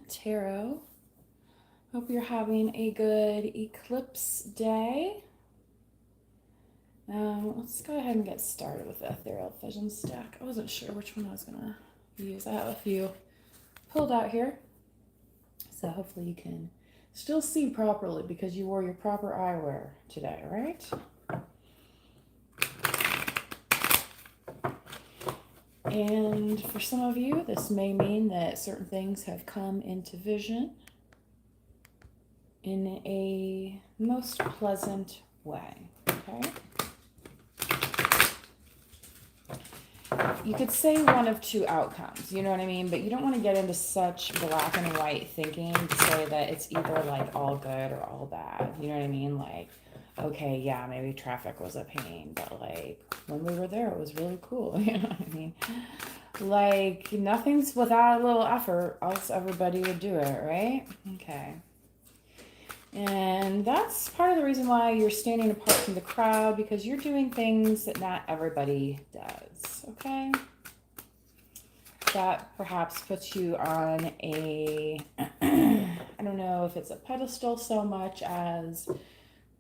Tarot. Hope you're having a good eclipse day. Let's go ahead and get started with the Ethereal Visions deck. I wasn't sure which one I was going to use. I have a few pulled out here. So hopefully you can still see properly because you wore your proper eyewear today, right? And for some of you, this may mean that certain things have come into vision in a most pleasant way, okay? You could say one of two outcomes, you know what I mean? But you don't want to get into such black and white thinking to say that it's either like all good or all bad, you know what I mean? Like, okay, yeah, maybe traffic was a pain, but like when we were there, it was really cool, you know what I mean? Like nothing's without a little effort, else everybody would do it, right? Okay. And that's part of the reason why you're standing apart from the crowd, because you're doing things that not everybody does, okay? That perhaps puts you on a, I don't know if it's a pedestal so much as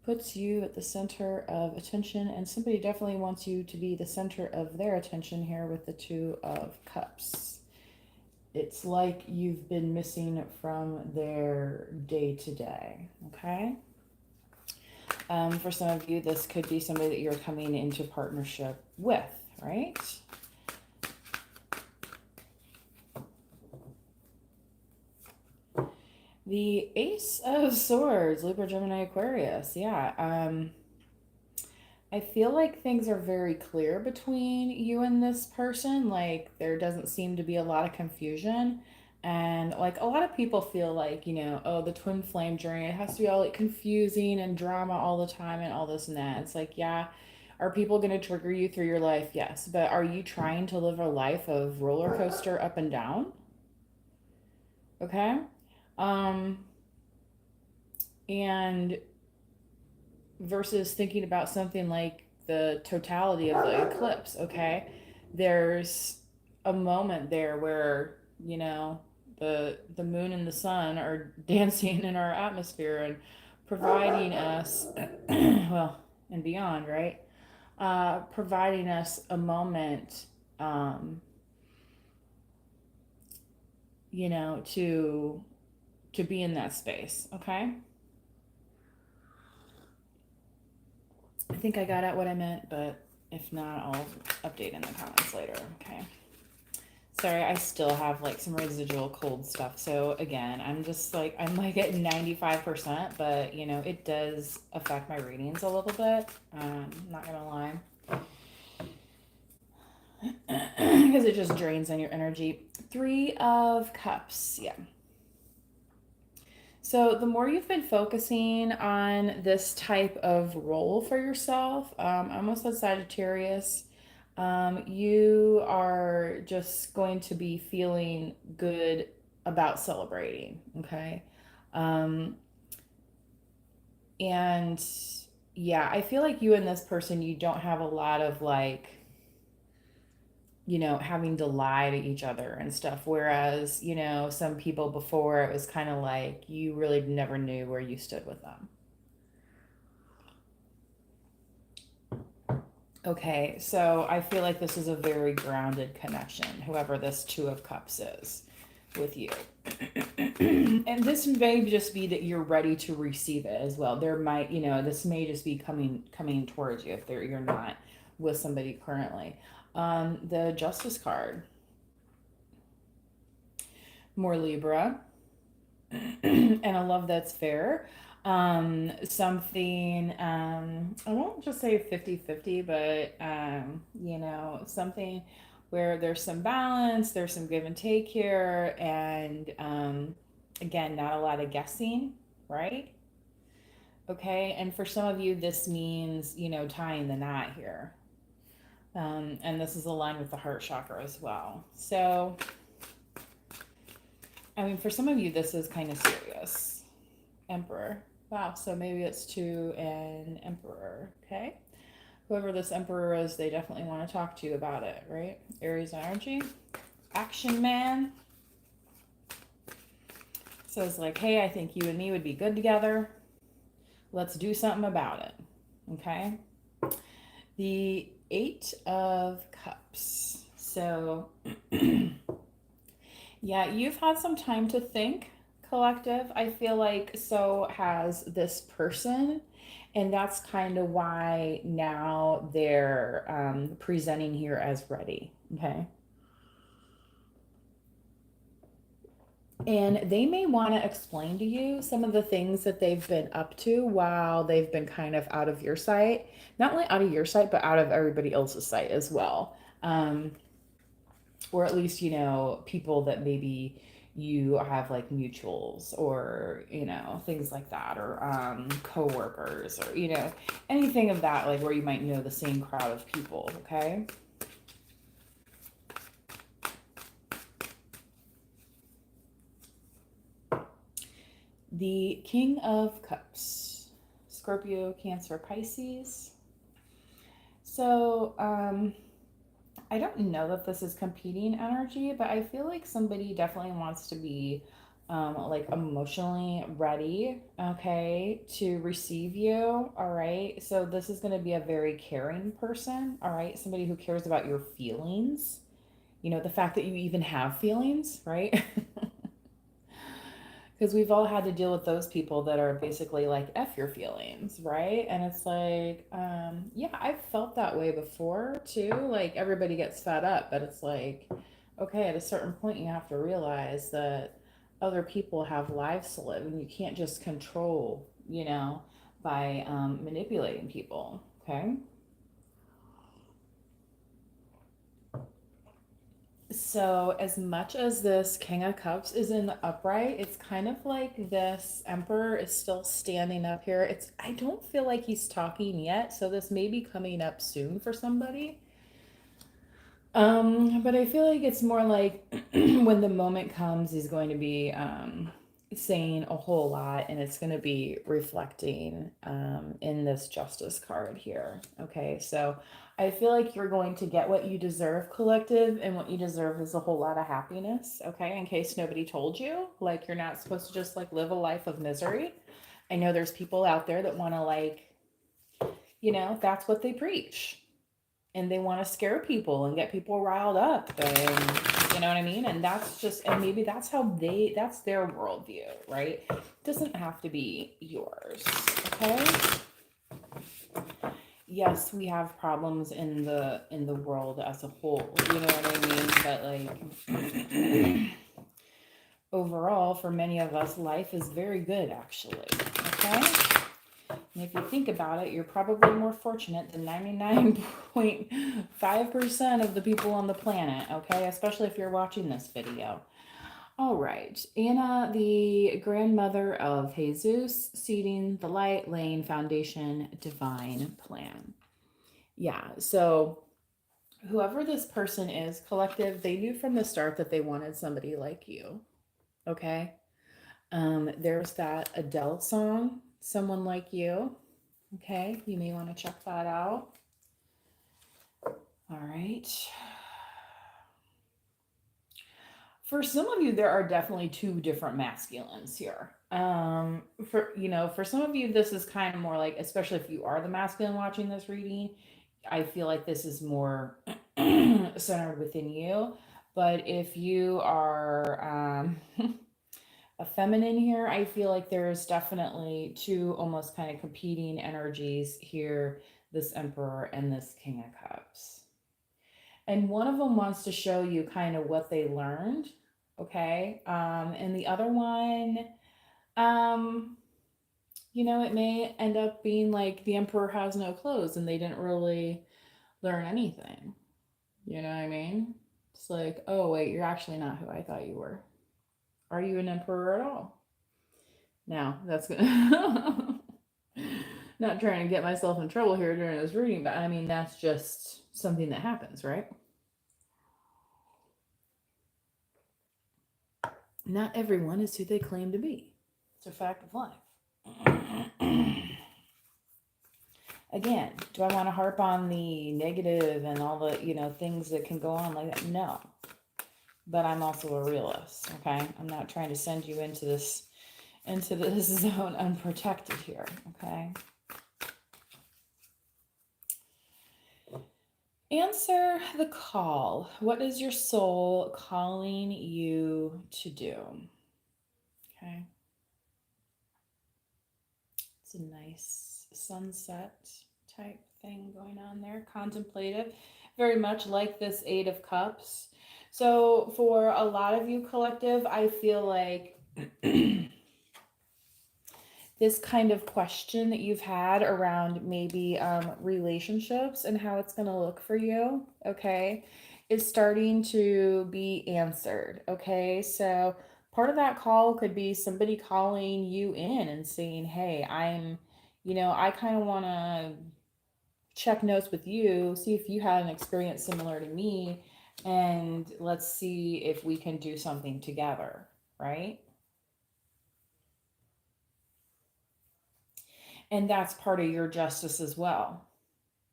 puts you at the center of attention, and somebody definitely wants you to be the center of their attention here with the Two of Cups. It's like you've been missing from their day-to-day, okay? For some of you, this could be somebody that you're coming into partnership with, right? The Ace of Swords, Libra, Gemini, Aquarius, yeah. I feel like things are very clear between you and this person. Like there doesn't seem to be a lot of confusion. And like a lot of people feel like, you know, oh, the twin flame journey, it has to be all like confusing and drama all the time and all this and that. It's like, yeah, are people going to trigger you through your life? Yes. But are you trying to live a life of roller coaster up and down? Okay. Um, and versus thinking about something like the totality of the eclipse, okay? There's a moment there where, you know, the moon and the sun are dancing in our atmosphere and providing us well, and beyond, right? Providing us a moment you know, to be in that space, okay? I think I got at what I meant, but if not, I'll update in the comments later, okay? Sorry, I still have like some residual cold stuff. So again, I'm like at 95%, but you know, it does affect my readings a little bit. Not gonna lie. Because it just drains on your energy. Three of Cups, yeah. So the more you've been focusing on this type of role for yourself, I almost said Sagittarius, you are just going to be feeling good about celebrating, okay? Um, and yeah, I feel like you and this person, you don't have a lot of like, you know, having to lie to each other and stuff. Whereas, you know, some people before it was kind of like you really never knew where you stood with them. Okay, so I feel like this is a very grounded connection, whoever this Two of Cups is with you. And this may just be that you're ready to receive it as well. There might, you know, this may just be coming towards you if you're not with somebody currently. The Justice card. More Libra. And I love that's fair. Something, I won't just say 50-50, but, you know, something where there's some balance, there's some give and take here, and again, not a lot of guessing, right? Okay, and for some of you, this means, you know, tying the knot here. And this is aligned with the heart chakra as well. So, I mean, for some of you, this is kind of serious. Emperor. Wow, so maybe it's to an emperor, okay? Whoever this emperor is, they definitely want to talk to you about it, right? Aries energy. Action man. So it's like, hey, I think you and me would be good together. Let's do something about it. Okay. The Eight of Cups. So, yeah, you've had some time to think, collective. I feel like so has this person. And that's kind of why now they're presenting here as ready. Okay. And they may want to explain to you some of the things that they've been up to while they've been kind of out of your sight. Not only out of your sight, but out of everybody else's sight as well. Or at least, people that maybe you have like mutuals or, things like that, or coworkers, or, anything of that, like where you might know the same crowd of people. Okay. The King of Cups, Scorpio, Cancer, Pisces. So, I don't know that this is competing energy, but I feel like somebody definitely wants to be like emotionally ready, okay, to receive you. All right. So, this is going to be a very caring person. All right. Somebody who cares about your feelings, the fact that you even have feelings, right? Because we've all had to deal with those people that are basically like F your feelings, right? And it's like, yeah, I've felt that way before too. Like everybody gets fed up, but it's like, okay, at a certain point, you have to realize that other people have lives to live and you can't just control, by manipulating people, okay? So, as much as this King of Cups is in the upright, it's kind of like this Emperor is still standing up here. I don't feel like he's talking yet, so this may be coming up soon for somebody. But I feel like it's more like when the moment comes, he's going to be saying a whole lot, and it's going to be reflecting in this Justice card here. Okay, so I feel like you're going to get what you deserve, collective, and what you deserve is a whole lot of happiness. Okay, in case nobody told you, like you're not supposed to just like live a life of misery. I know there's people out there that want to that's what they preach, and they want to scare people and get people riled up, and you know what I mean, and and maybe that's their worldview, right? It doesn't have to be yours. Okay. Yes, we have problems in the world as a whole, you know what I mean, but like overall for many of us life is very good actually. Okay. And if you think about it, you're probably more fortunate than 99.5% of the people on the planet, okay? Especially if you're watching this video. All right. Anna, the grandmother of Jesus, seeding the light, laying foundation, divine plan. Yeah, so whoever this person is, collective, they knew from the start that they wanted somebody like you, okay? There's that Adele song, Someone Like You. Okay, you may want to check that out. All right. For some of you, there are definitely two different masculines here. For some of you, this is kind of more like, especially if you are the masculine watching this reading, I feel like this is more centered within you. But if you are a feminine here, I feel like there's definitely two almost kind of competing energies here, this Emperor and this King of Cups. And one of them wants to show you kind of what they learned, okay? And the other one, um, it may end up being like the Emperor has no clothes and they didn't really learn anything. You know what I mean? It's like, oh, wait, you're actually not who I thought you were. Are you an emperor at all? Now, that's gonna not trying to get myself in trouble here during this reading, but I mean, that's just something that happens, right? Not everyone is who they claim to be. It's a fact of life. Again, do I want to harp on the negative and all the, things that can go on like that? No. but I'm also a realist. Okay, I'm not trying to send you into this zone unprotected here. Okay. Answer the call. What is your soul calling you to do? Okay. It's a nice sunset type thing going on there. Contemplative. Very much like this Eight of Cups. So, for a lot of you, collective, I feel like this kind of question that you've had around maybe relationships and how it's going to look for you, okay, is starting to be answered. Okay, so part of that call could be somebody calling you in and saying, hey, I kind of want to check notes with you, see if you had an experience similar to me, and let's see if we can do something together, right? And that's part of your justice as well.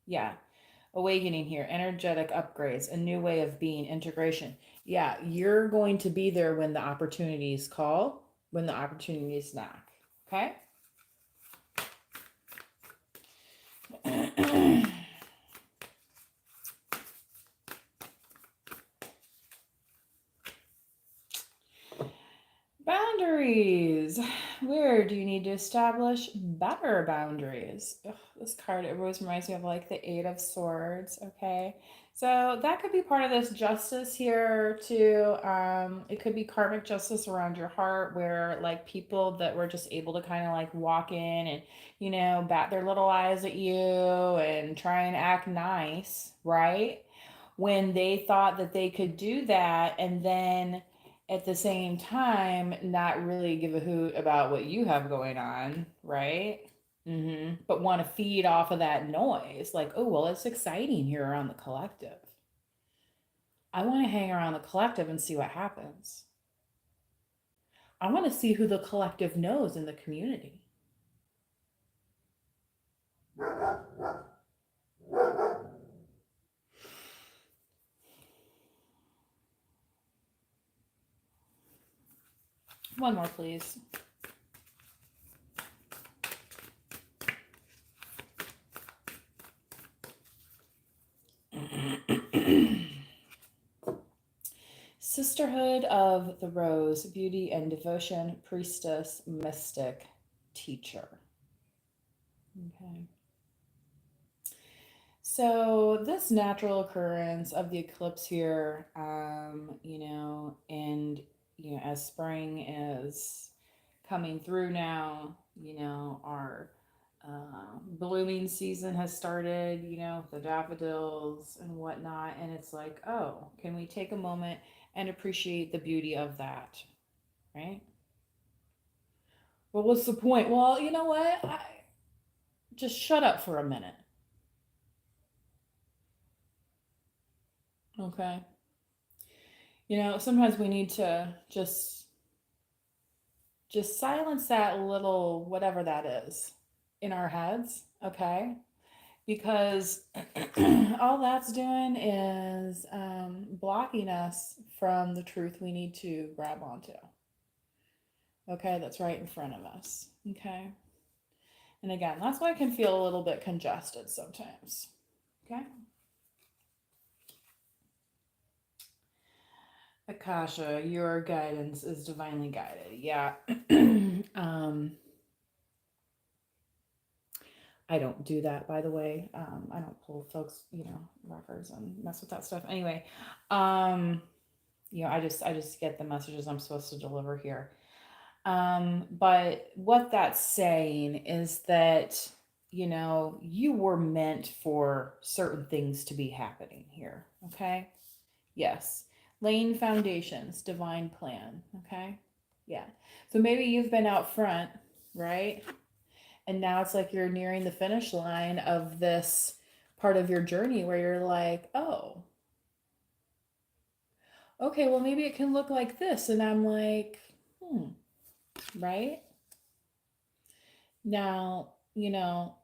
Yeah. Awakening here, energetic upgrades, a new way of being, integration. Yeah, you're going to be there when the opportunities call, when the opportunities knock. Okay? Boundaries. Where do you need to establish better boundaries? Ugh, this card, it always reminds me of like the Eight of Swords. Okay. So that could be part of this justice here too. It could be karmic justice around your heart where like people that were just able to kind of like walk in and, bat their little eyes at you and try and act nice, right? When they thought that they could do that and then at the same time not really give a hoot about what you have going on, right? But want to feed off of that noise. Like, oh, well, it's exciting here around the collective. I want to hang around the collective and see what happens. I want to see who the collective knows in the community. One more, please. Sisterhood of the Rose, beauty and devotion, priestess, mystic, teacher. Okay. So this natural occurrence of the eclipse here, and as spring is coming through now, our blooming season has started, the daffodils and whatnot, and it's like, oh, can we take a moment and appreciate the beauty of that, right? Well, what's the point? Well, you know what? Just shut up for a minute, okay? Sometimes we need to just silence that little whatever that is in our heads, okay? Because all that's doing is blocking us from the truth we need to grab onto, okay? That's right in front of us, okay? And again, that's why I can feel a little bit congested sometimes, okay? Akasha, your guidance is divinely guided. Yeah. I don't do that, by the way. I don't pull folks, records and mess with that stuff. Anyway, um, I just get the messages I'm supposed to deliver here. But what that's saying is that you were meant for certain things to be happening here. Okay. Yes. Laying foundations, divine plan. Okay. Yeah. So maybe you've been out front, right? And now it's like you're nearing the finish line of this part of your journey where you're like, oh, okay, well, maybe it can look like this. And I'm like, right? Now,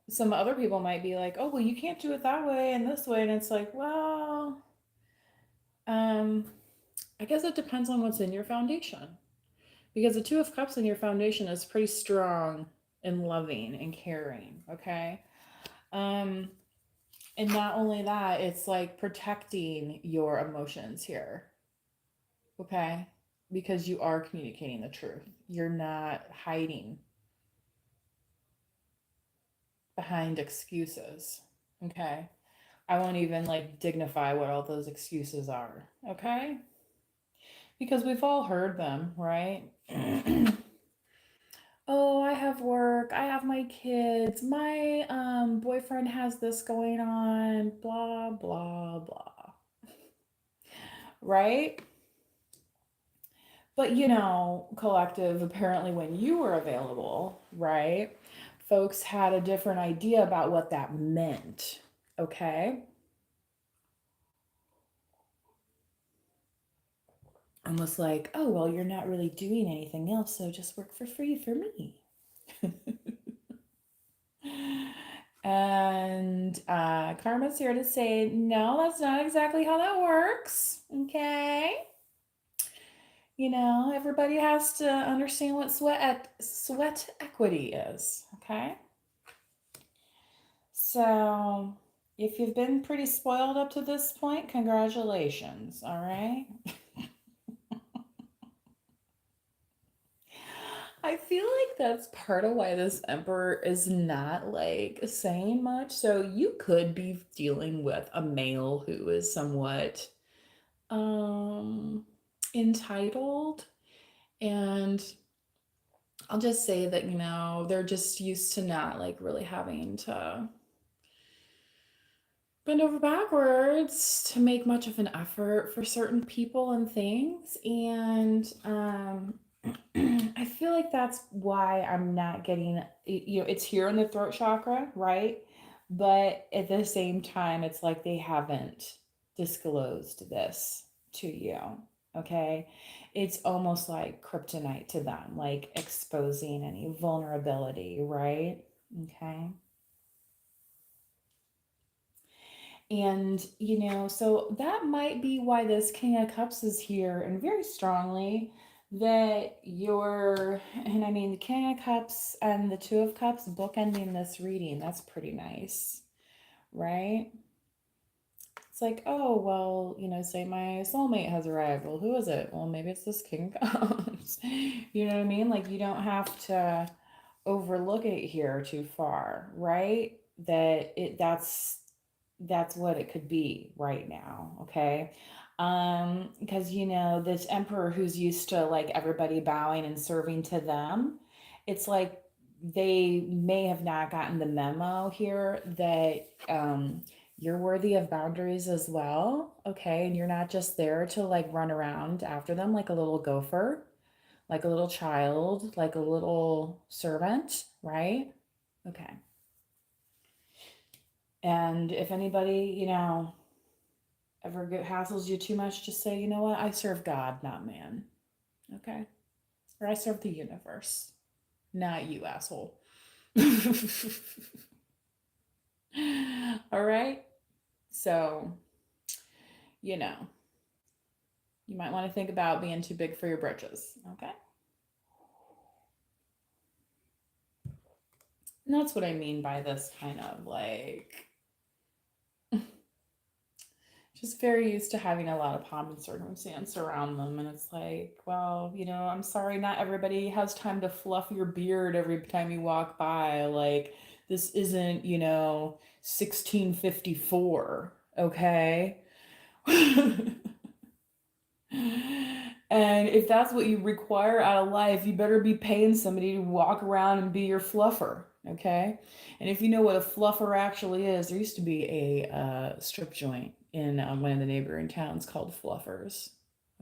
some other people might be like, oh, well, you can't do it that way and this way. And it's like, well, um, I guess it depends on what's in your foundation. Because the Two of Cups in your foundation is pretty strong and loving and caring, okay? Um, and not only that, it's like protecting your emotions here, okay? Because you are communicating the truth. You're not hiding behind excuses, okay? I won't even like dignify what all those excuses are, okay? Because we've all heard them, right? Oh, I have work, I have my kids, my boyfriend has this going on, blah blah blah. Right? But collective, apparently when you were available, right? Folks had a different idea about what that meant. Okay? Almost like, oh, well, you're not really doing anything else, so just work for free for me. And Karma's here to say, no, that's not exactly how that works. Okay. Everybody has to understand what sweat equity is. Okay. So if you've been pretty spoiled up to this point, congratulations. All right. I feel like that's part of why this emperor is not like saying much. So you could be dealing with a male who is somewhat um entitled, and I'll just say that they're just used to not like really having to bend over backwards to make much of an effort for certain people and things. And I feel like that's why I'm not getting, it's here in the throat chakra, right? But at the same time, it's like they haven't disclosed this to you. Okay. It's almost like kryptonite to them, like exposing any vulnerability, right? Okay. And, so that might be why this King of Cups is here, and very strongly that and I mean, the King of Cups and the Two of Cups bookending this reading, that's pretty nice, right? It's like, oh, well, say my soulmate has arrived. Well, who is it? Well, maybe it's this King of Cups. You know what I mean? Like, you don't have to overlook it here too far, right? That's what it could be right now, okay? Because this emperor who's used to like everybody bowing and serving to them, it's like they may have not gotten the memo here that you're worthy of boundaries as well, okay? And you're not just there to like run around after them like a little gopher, like a little child, like a little servant, right? Okay. And if anybody, ever hassles you too much, just say, you know what? I serve God, not man. Okay? Or I serve the universe, not you, asshole. All right? So, you know, you might want to think about being too big for your britches. Okay? And that's what I mean by this kind of like just very used to having a lot of pomp and circumstance around them. And it's like, well, I'm sorry, not everybody has time to fluff your beard every time you walk by. Like, this isn't, 1654, okay? And if that's what you require out of life, you better be paying somebody to walk around and be your fluffer, okay? And if you know what a fluffer actually is, there used to be a strip joint in one of the neighboring towns called Fluffers.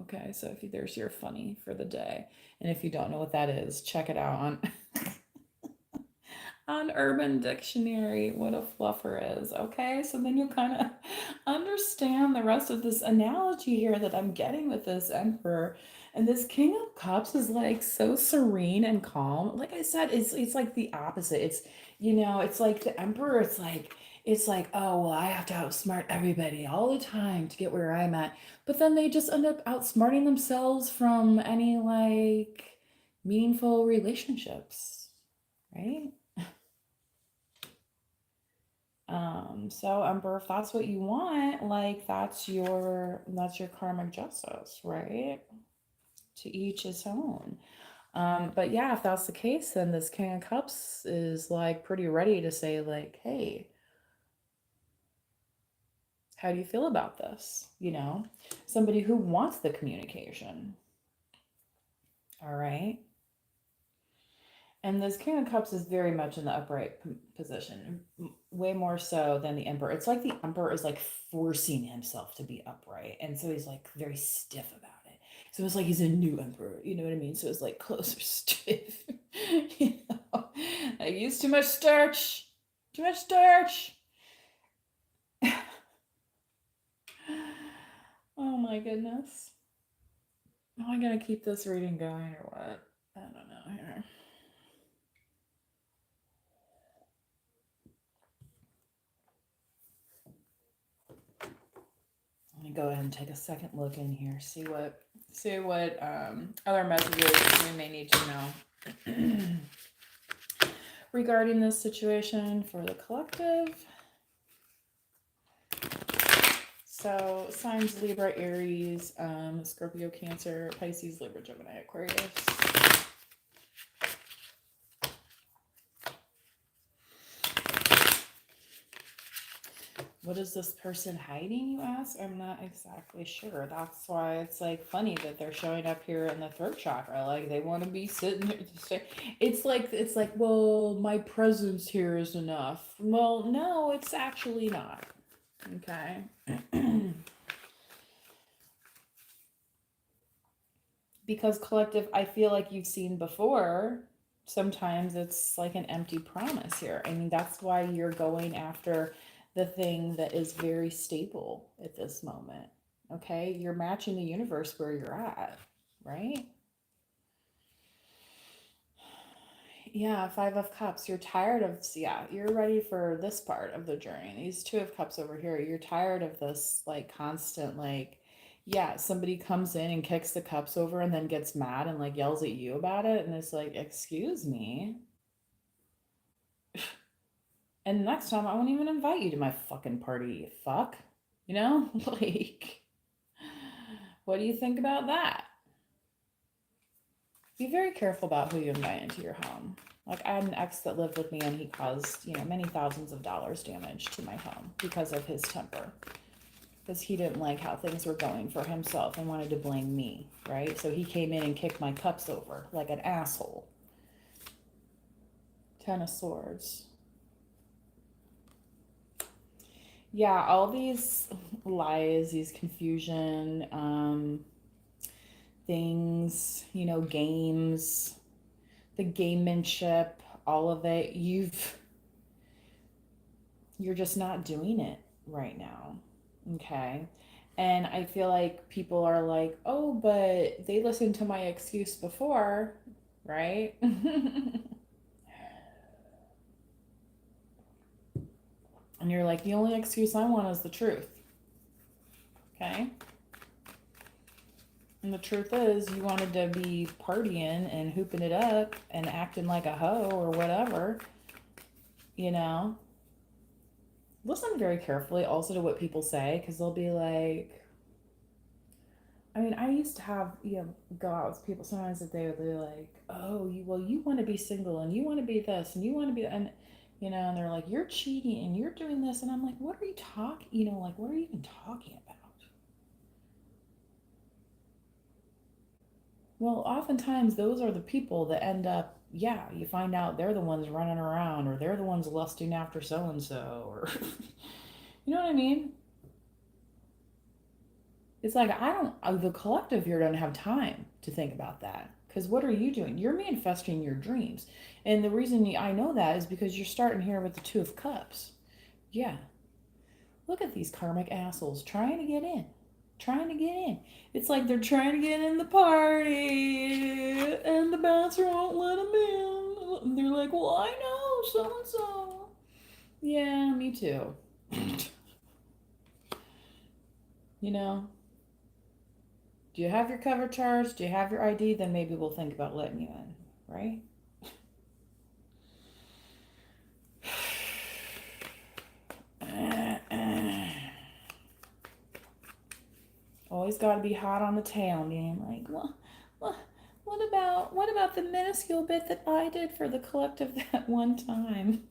Okay, so if there's your funny for the day, and if you don't know what that is, check it out on on Urban Dictionary what a fluffer is. Okay, so then you'll kind of understand the rest of this analogy here that I'm getting with this emperor. And this King of Cups is like so serene and calm. Like I said, it's like the opposite. It's it's like the emperor. It's like it's like, oh, well, I have to outsmart everybody all the time to get where I'm at. But then they just end up outsmarting themselves from any like meaningful relationships, right? So Emperor, if that's what you want, like that's your karmic justice, right? To each his own. But yeah, if that's the case, then this King of Cups is like pretty ready to say, like, hey, how do you feel about this? Somebody who wants the communication. All right. And this King of Cups is very much in the upright position, way more so than the Emperor. It's like the Emperor is like forcing himself to be upright. And so he's like very stiff about it. So it's like he's a new Emperor, you know what I mean? So it's like closer stiff. I use too much starch. Too much starch. Oh my goodness. Am I gonna keep this reading going or what? I don't know here. Let me go ahead and take a second look in here, see what other messages we may need to know regarding this situation for the collective. So signs: Libra, Aries, Scorpio, Cancer, Pisces, Libra, Gemini, Aquarius. What is this person hiding, you ask? I'm not exactly sure. That's why it's like funny that they're showing up here in the throat chakra. Like they want to be sitting here to say, it's like, well, my presence here is enough. Well, no, it's actually not. Okay. Because collective, I feel like you've seen before, sometimes it's like an empty promise here. I mean, that's why you're going after the thing that is very stable at this moment. Okay? You're matching the universe where you're at, right? Yeah, Five of Cups. You're tired of, yeah, you're ready for this part of the journey. These Two of Cups over here, you're tired of this like constant, like, yeah, somebody comes in and kicks the cups over and then gets mad and like yells at you about it. And it's like, excuse me. And next time I won't even invite you to my fucking party, you fuck. Like, what do you think about that? Be very careful about who you invite into your home. Like, I had an ex that lived with me and he caused, many thousands of dollars damage to my home because of his temper. Because he didn't like how things were going for himself and wanted to blame me, right? So he came in and kicked my cups over like an asshole. Ten of Swords. Yeah, all these lies, these confusion, things, games, the gamemanship, all of it, you're just not doing it right now. Okay. And I feel like people are like, oh, but they listened to my excuse before, right? And you're like, the only excuse I want is the truth. Okay. And the truth is, you wanted to be partying and hooping it up and acting like a hoe or whatever, Listen very carefully also to what people say, because they'll be like, I mean, I used to have, go out with people sometimes that they would be like, oh, you want to be single and you want to be this and you want to be, and, and they're like, you're cheating and you're doing this. And I'm like, what are you talking, like, what are you even talking about? Well, oftentimes those are the people that end up, yeah, you find out they're the ones running around or they're the ones lusting after so and so, or, you know what I mean? It's like, the collective here don't have time to think about that. Because what are you doing? You're manifesting your dreams. And the reason I know that is because you're starting here with the Two of Cups. Yeah. Look at these karmic assholes trying to get in. Trying to get in. It's like they're trying to get in the party and the bouncer won't let them in. And they're like, well, I know so and so. Yeah, me too. You know, do you have your cover charge? Do you have your ID? Then maybe we'll think about letting you in, right? Always got to be hot on the tail, man. Like, what, what about the minuscule bit that I did for the collective that one time?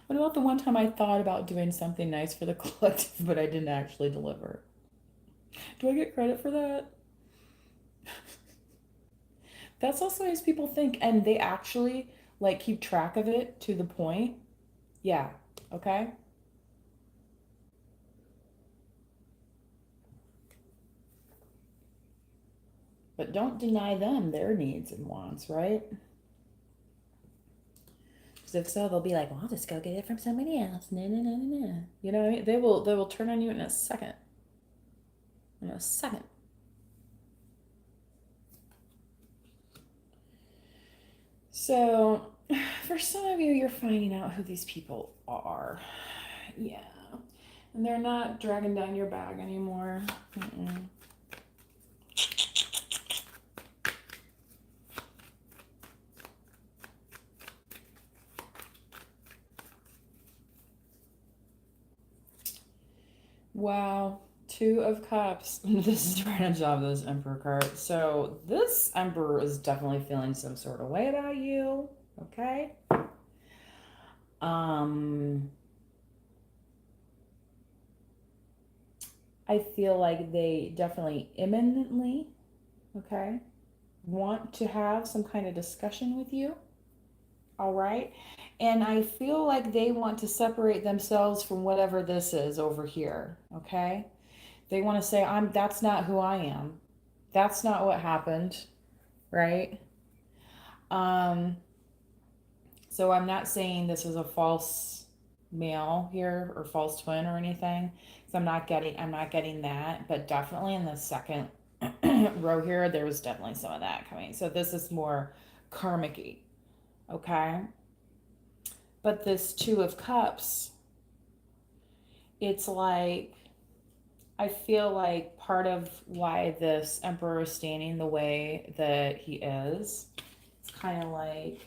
What about the one time I thought about doing something nice for the collective, but I didn't actually deliver? Do I get credit for that? That's also as people think, and they actually like keep track of it to the point. Yeah, okay. But don't deny them their needs and wants, right? Because if so, they'll be like, "Well, I'll just go get it from somebody else." No, no, no, no, no. You know what I mean? They will turn on you in a second. In a second. So, for some of you, you're finding out who these people are. Yeah. And they're not dragging down your bag anymore. Mm-mm. Wow. Two of Cups. This is right on top of this Emperor card. So, this Emperor is definitely feeling some sort of way about you. Okay. Um, I feel like they definitely imminently, okay, want to have some kind of discussion with you. All right. And I feel like they want to separate themselves from whatever this is over here. Okay. They want to say, that's not who I am. That's not what happened. Right. Um, so I'm not saying this is a false male here or false twin or anything. So I'm not getting that, but definitely in the second row here, there was definitely some of that coming. So this is more karmic-y, okay? But this Two of Cups, it's like I feel like part of why this Emperor is standing the way that he is, it's kind of like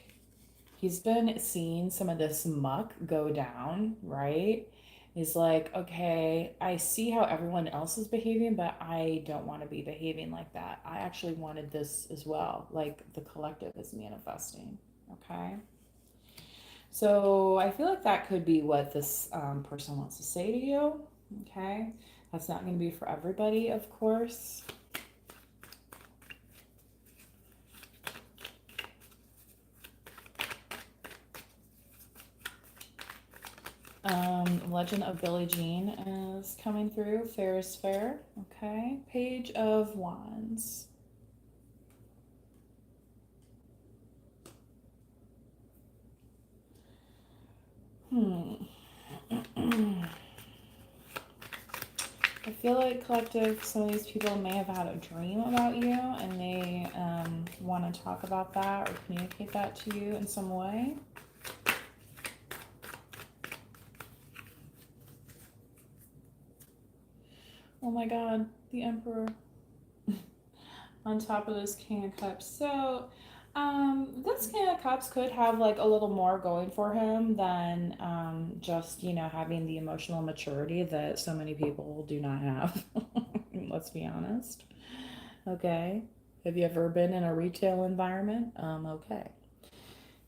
he's been seeing some of this muck go down, right? He's like, okay, I see how everyone else is behaving, but I don't want to be behaving like that. I actually wanted this as well, like the collective is manifesting, okay? So I feel like that could be what this person wants to say to you, okay? That's not going to be for everybody, of course. Legend of Billie Jean is coming through. Fair is fair. Okay. Page of Wands. Hmm. I feel like collective, some of these people may have had a dream about you and they want to talk about that or communicate that to you in some way. Oh my god, the Emperor on top of this King of Cups. So, this King of Cups could have like a little more going for him than just, having the emotional maturity that so many people do not have. Let's be honest. Okay. Have you ever been in a retail environment? Okay.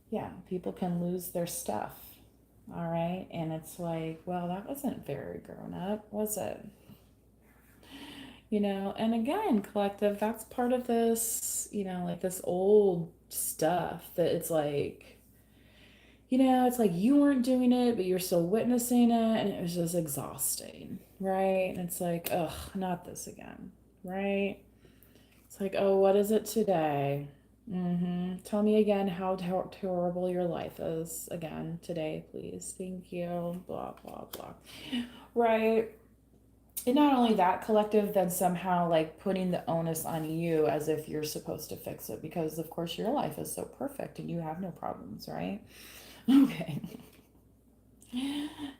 Yeah, people can lose their stuff. All right. And it's like, well, that wasn't very grown up, was it? And again, collective, that's part of this, like this old stuff that it's like you weren't doing it, but you're still witnessing it, and it was just exhausting, right? And it's like, ugh, not this again, right? It's like, oh, what is it today? Tell me again how terrible your life is again today, please. Thank you. Blah, blah, blah. Right. And not only that, collective then somehow like putting the onus on you as if you're supposed to fix it because of course your life is so perfect and you have no problems, right? Okay.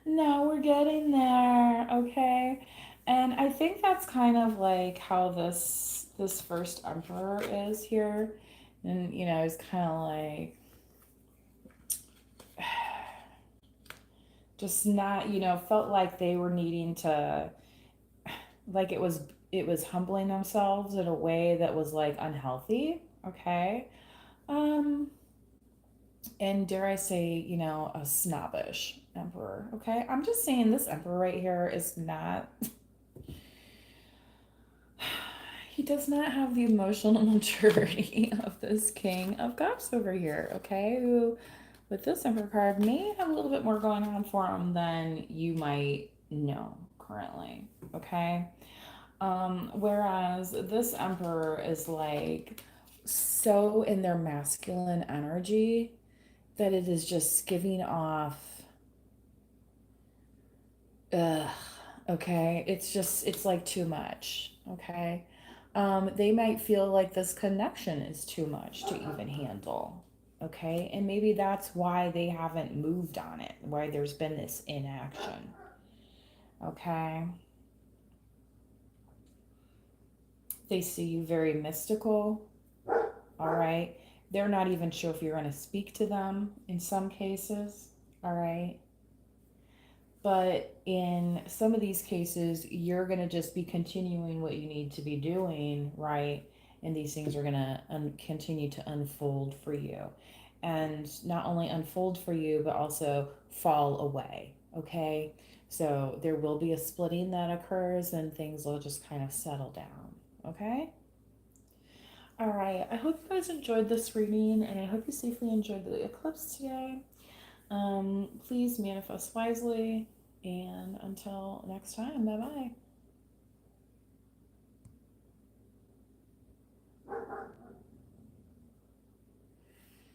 No, we're getting there, okay? And I think that's kind of like how this first emperor is here. And it's kind of like just not, felt like they were needing to, like it was humbling themselves in a way that was like unhealthy, okay? Um and dare I say, a snobbish emperor, okay? I'm just saying this emperor right here is not, he does not have the emotional maturity of this king of cups over here, okay? Who, with this emperor card, may have a little bit more going on for him than you might know currently, okay? Whereas this emperor is like so in their masculine energy that it is just giving off, ugh, okay? It's like too much, okay? They might feel like this connection is too much to even handle, okay? And maybe that's why they haven't moved on it, why there's been this inaction, okay? They see you very mystical, all right? They're not even sure if you're going to speak to them in some cases, all right? But in some of these cases, you're going to just be continuing what you need to be doing, right? And these things are going to continue to unfold for you. And not only unfold for you, but also fall away, okay? So there will be a splitting that occurs and things will just kind of settle down, okay? All right. I hope you guys enjoyed this reading and I hope you safely enjoyed the eclipse today. Please manifest wisely. And until next time, bye bye.